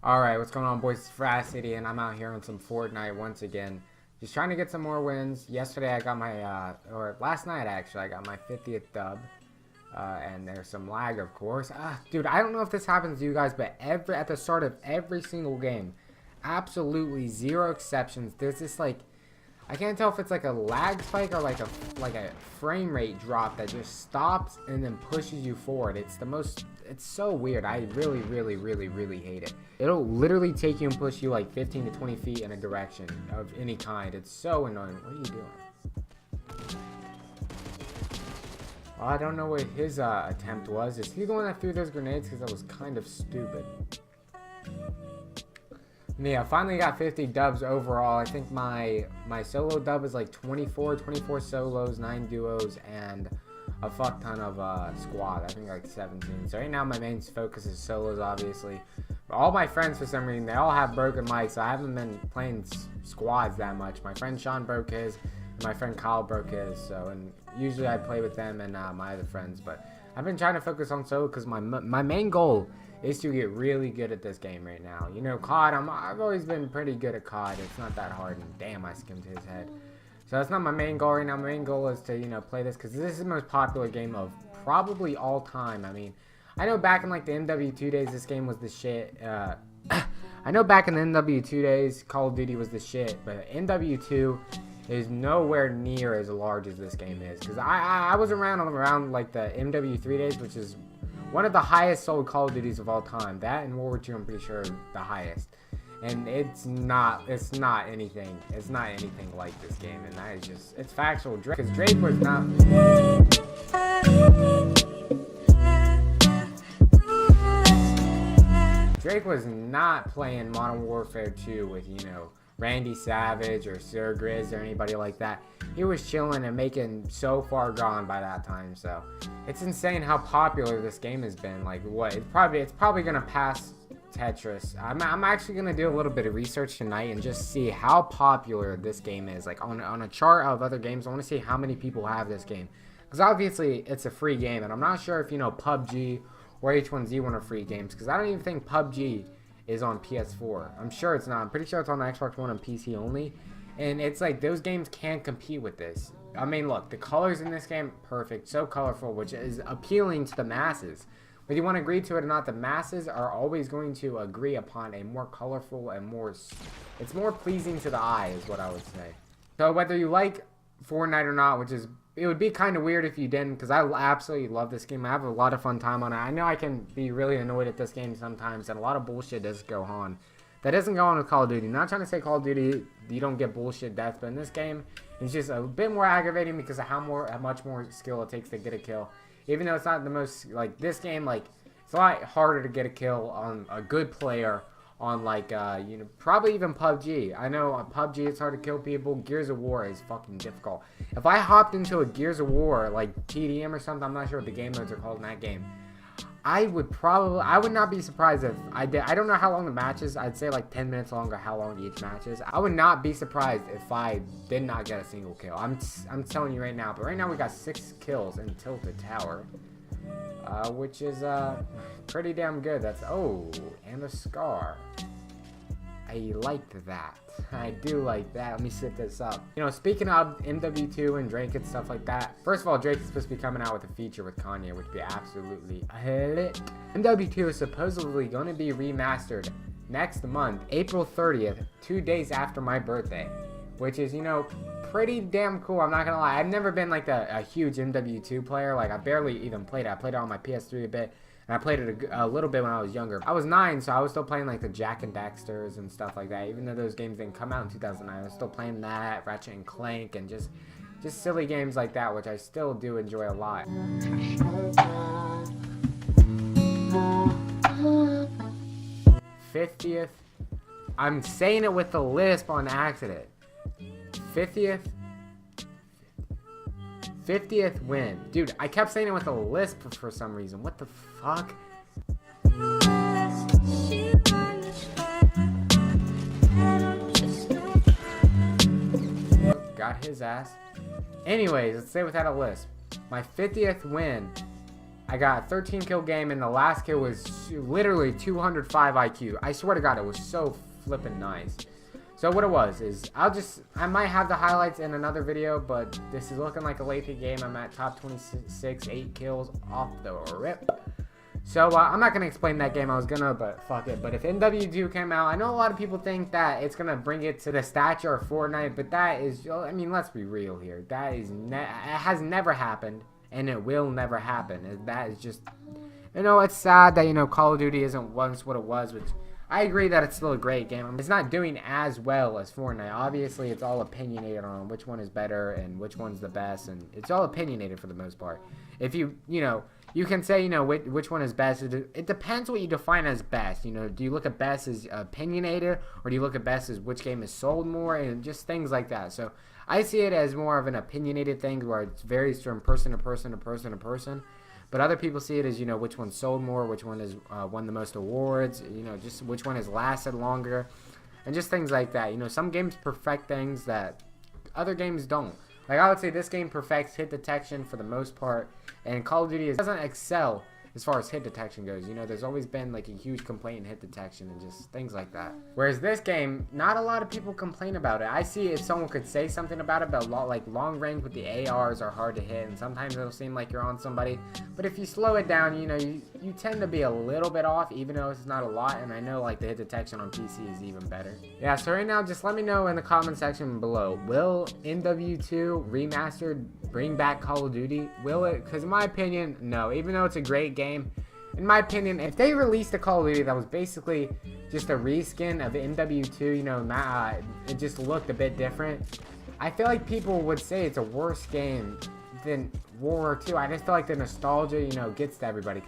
Alright, what's going on, boys? It's City, and I'm out here on some Fortnite once again. Just trying to get some more wins. Yesterday I got my, or last night actually, I got my 50th dub. And there's some lag, of course. Dude, I don't know if this happens to you guys, but at the start of every single game, absolutely zero exceptions, there's this, like, I can't tell if it's like a lag spike or like a frame rate drop that just stops and then pushes you forward. It's so weird. I really hate it. It'll literally take you and push you like 15 to 20 feet in a direction of any kind. It's so annoying. What are you doing? Well, I don't know what his attempt was. Is he the one that threw those grenades? Because that was kind of stupid. Yeah, I finally got 50 dubs overall. I think my solo dub is like 24 solos, 9 duos, and a fuck ton of squad. I think like 17. So right now my main focus is solos, obviously. But all my friends, for some reason, they all have broken mics. So I haven't been playing squads that much. My friend Sean broke his, and my friend Kyle broke his. So, and usually I play with them and my other friends. But I've been trying to focus on solo because my main goal is to get really good at this game right now. You know, COD, I've always been pretty good at COD. It's not that hard, and damn, I skimmed his head. So that's not my main goal right now. My main goal is to, you know, play this because this is the most popular game of probably all time. I mean, I know back in like the MW2 days, this game was the shit. I know back in the MW2 days, Call of Duty was the shit, but MW2 is nowhere near as large as this game is. Because I was around like the MW3 days, which is one of the highest sold Call of Duties of all time. That and World War II, I'm pretty sure, are the highest. And it's not anything like this game. And that is just, it's factual. Because Drake was not... Drake was not playing Modern Warfare 2 with, you know, Randy Savage or Sir Grizz or anybody like that. He was chilling and making so far gone by that time. So it's insane how popular this game has been. Like, what, it's probably gonna pass Tetris. I'm actually gonna do a little bit of research tonight and just see how popular this game is. Like on a chart of other games, I want to see how many people have this game, because obviously it's a free game, and I'm not sure if, you know, PUBG or H1Z1 are free games, because I don't even think PUBG is on PS4. I'm sure it's not. I'm pretty sure it's on Xbox One and PC only. And it's like those games can't compete with this. I mean, look, the colors in this game, perfect, so colorful, which is appealing to the masses. Whether you want to agree to it or not, the masses are always going to agree upon a more colorful and it's more pleasing to the eye, is what I would say. So whether you like Fortnite or not, which is, it would be kind of weird if you didn't, because I absolutely love this game. I have a lot of fun time on it. I know I can be really annoyed at this game sometimes, and a lot of bullshit does go on. That doesn't go on with Call of Duty. I'm not trying to say Call of Duty, you don't get bullshit deaths, but in this game, it's just a bit more aggravating because of how much more skill it takes to get a kill. Even though it's not the most, like, this game, like, it's a lot harder to get a kill on a good player on, like, you know, probably even PUBG. I know on PUBG it's hard to kill people. Gears of War is fucking difficult. If I hopped into a Gears of War, like TDM or something, I'm not sure what the game modes are called in that game, I would not be surprised if I did. I don't know how long the match is. I'd say like 10 minutes long, or how long each match is. I would not be surprised if I did not get a single kill. I'm telling you right now. But right now we got 6 kills in Tilted Tower, which is pretty damn good. That's, oh, and a scar. I liked that. I do like that. Let me set this up. You know, speaking of MW2 and Drake and stuff like that, first of all, Drake is supposed to be coming out with a feature with Kanye, which would be absolutely lit. MW2 is supposedly going to be remastered next month, April 30th, 2 days after my birthday, which is, you know, pretty damn cool. I'm not gonna lie. I've never been like a huge MW2 player. Like, I barely even played it. I played it on my PS3 a bit. And I played it a little bit when I was younger. I was 9, so I was still playing like the Jak and Daxters and stuff like that. Even though those games didn't come out in 2009, I was still playing that, Ratchet and Clank, and just silly games like that, which I still do enjoy a lot. 50th. I'm saying it with the lisp on accident. 50th win. Dude, I kept saying it with a lisp for some reason. What the fuck? Got his ass. Anyways, let's say without a lisp. My 50th win I got a 13 kill game, and the last kill was literally 205 IQ. I swear to God, it was so flippin' nice. So what it was is, I might have the highlights in another video, but this is looking like a lengthy game. I'm at top 26, 8 kills off the rip. So I'm not going to explain that game. I was going to, but fuck it. But if MW2 came out, I know a lot of people think that it's going to bring it to the stature of Fortnite, but that is, I mean, let's be real here. That is, it has never happened, and it will never happen. That is just, you know, it's sad that, you know, Call of Duty isn't once what it was, which I agree that it's still a great game. It's not doing as well as Fortnite. Obviously, it's all opinionated on which one is better and which one's the best, and it's all opinionated for the most part. If you know, you can say, you know, which one is best. It depends what you define as best. You know, do you look at best as opinionated, or do you look at best as which game is sold more, and just things like that. So I see it as more of an opinionated thing where it varies from person to person to person to person. But other people see it as, you know, which one sold more, which one has won the most awards, you know, just which one has lasted longer, and just things like that. You know, some games perfect things that other games don't. Like, I would say this game perfects hit detection for the most part, and Call of Duty doesn't excel as far as hit detection goes. You know, there's always been like a huge complaint in hit detection and just things like that. Whereas this game, not a lot of people complain about it. I see if someone could say something about it, but like long range with the ARs are hard to hit, and sometimes it'll seem like you're on somebody. But if you slow it down, you know, you tend to be a little bit off, even though it's not a lot. And I know like the hit detection on PC is even better. Yeah, so right now, just let me know in the comment section below. Will MW2 Remastered bring back Call of Duty? Will it? Because in my opinion, no. Even though it's a great game, in my opinion, if they released a Call of Duty that was basically just a reskin of MW2, you know, it just looked a bit different, I feel like people would say it's a worse game than World War II. I just feel like the nostalgia, you know, gets to everybody.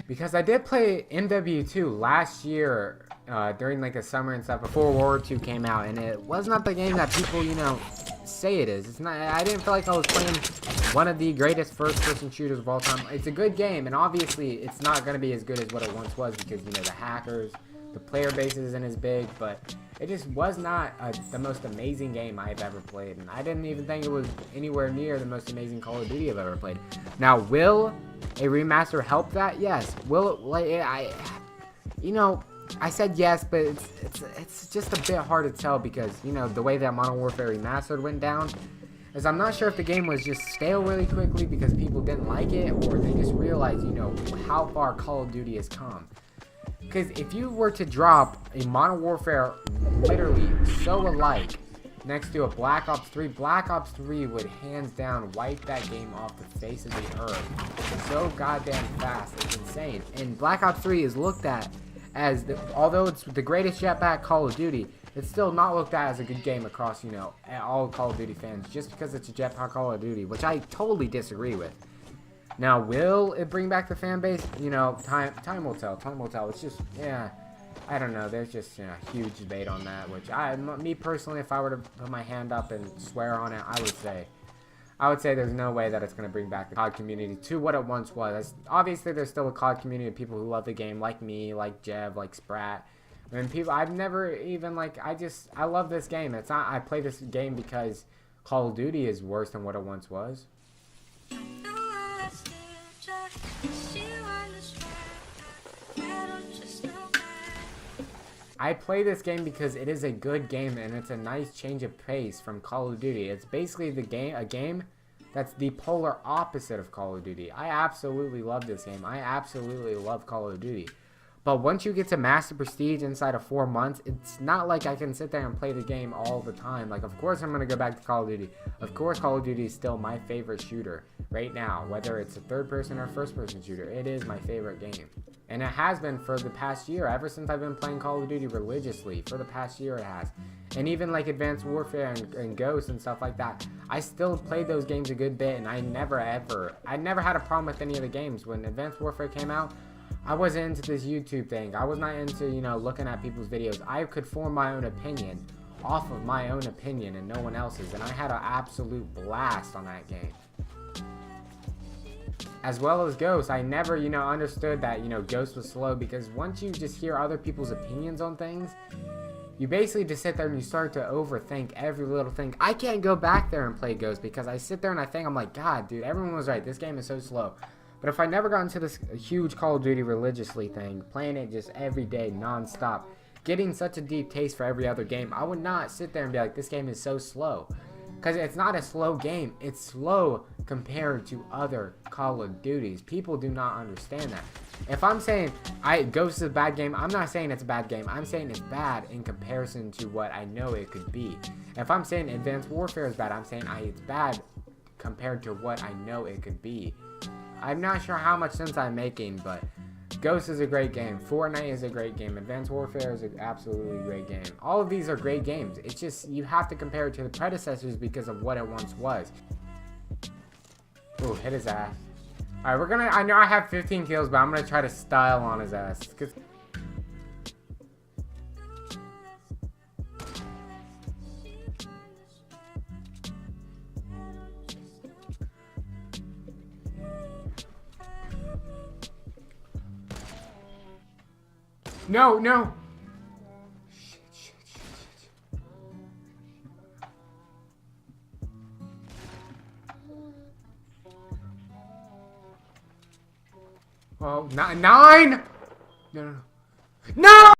Because I did play MW2 last year during like the summer and stuff before World War II came out, and it was not the game that people, you know, say it is. It's not. I didn't feel like I was playing one of the greatest first-person shooters of all time. It's a good game, and obviously it's not going to be as good as what it once was because, you know, the hackers, the player base isn't as big, but it just was not the most amazing game I've ever played, and I didn't even think it was anywhere near the most amazing Call of Duty I've ever played. Now, will a remaster help that? Yes. Will it? Like, you know, I said yes, but it's just a bit hard to tell because, you know, the way that Modern Warfare Remastered went down is I'm not sure if the game was just stale really quickly because people didn't like it, or they just realized, you know, how far Call of Duty has come. Because if you were to drop a Modern Warfare literally so alike next to a Black Ops 3, Black Ops 3 would hands down wipe that game off the face of the earth so goddamn fast. It's insane. And Black Ops 3 is looked at as, although it's the greatest jetpack Call of Duty, it's still not looked at as a good game across, you know, all Call of Duty fans just because it's a jetpack Call of Duty, which I totally disagree with. Now, will it bring back the fan base? You know, time will tell. Time will tell. It's just, yeah, I don't know. There's just, you know, a huge debate on that, which me personally, if I were to put my hand up and swear on it, I would say there's no way that it's going to bring back the COD community to what it once was. Obviously, there's still a COD community of people who love the game, like me, like Jev, like Sprat. I mean, people, I've never even, like, I love this game. It's not, I play this game because Call of Duty is worse than what it once was. I play this game because it is a good game and it's a nice change of pace from Call of Duty. It's basically a game that's the polar opposite of Call of Duty. I absolutely love this game. I absolutely love Call of Duty. But once you get to Master Prestige inside of 4 months, it's not like I can sit there and play the game all the time. Like, of course I'm going to go back to Call of Duty. Of course Call of Duty is still my favorite shooter right now. Whether it's a third-person or first-person shooter, it is my favorite game. And it has been for the past year. Ever since I've been playing Call of Duty religiously. For the past year it has. And even like Advanced Warfare and Ghost and stuff like that. I still played those games a good bit, and I never had a problem with any of the games. When Advanced Warfare came out, I wasn't into this YouTube thing. I was not into, you know, looking at people's videos. I could form my own opinion off of my own opinion and no one else's. And I had an absolute blast on that game. as well as Ghost. I never, understood that, Ghost was slow, because once you just hear other people's opinions on things, you basically just sit there and you start to overthink every little thing. I can't go back there and play Ghost because I sit there and I think, I'm like, God, dude, everyone was right. This game is so slow. But if I never got into this huge Call of Duty religiously thing, playing it just every day, non-stop, getting such a deep taste for every other game, I would not sit there and be like, this game is so slow. Because it's not a slow game. It's slow compared to other Call of Duties. People do not understand that. If I'm saying Ghost is a bad game, I'm not saying it's a bad game. I'm saying it's bad in comparison to what I know it could be. If I'm saying Advanced Warfare is bad, I'm saying it's bad compared to what I know it could be. I'm not sure how much sense I'm making, but Ghost is a great game. Fortnite is a great game. Advanced Warfare is an absolutely great game. All of these are great games. It's just you have to compare it to the predecessors because of what it once was. Ooh, hit his ass. Alright, I know I have 15 kills, but I'm gonna try to style on his ass. No, no. Shit. Oh, 9. No.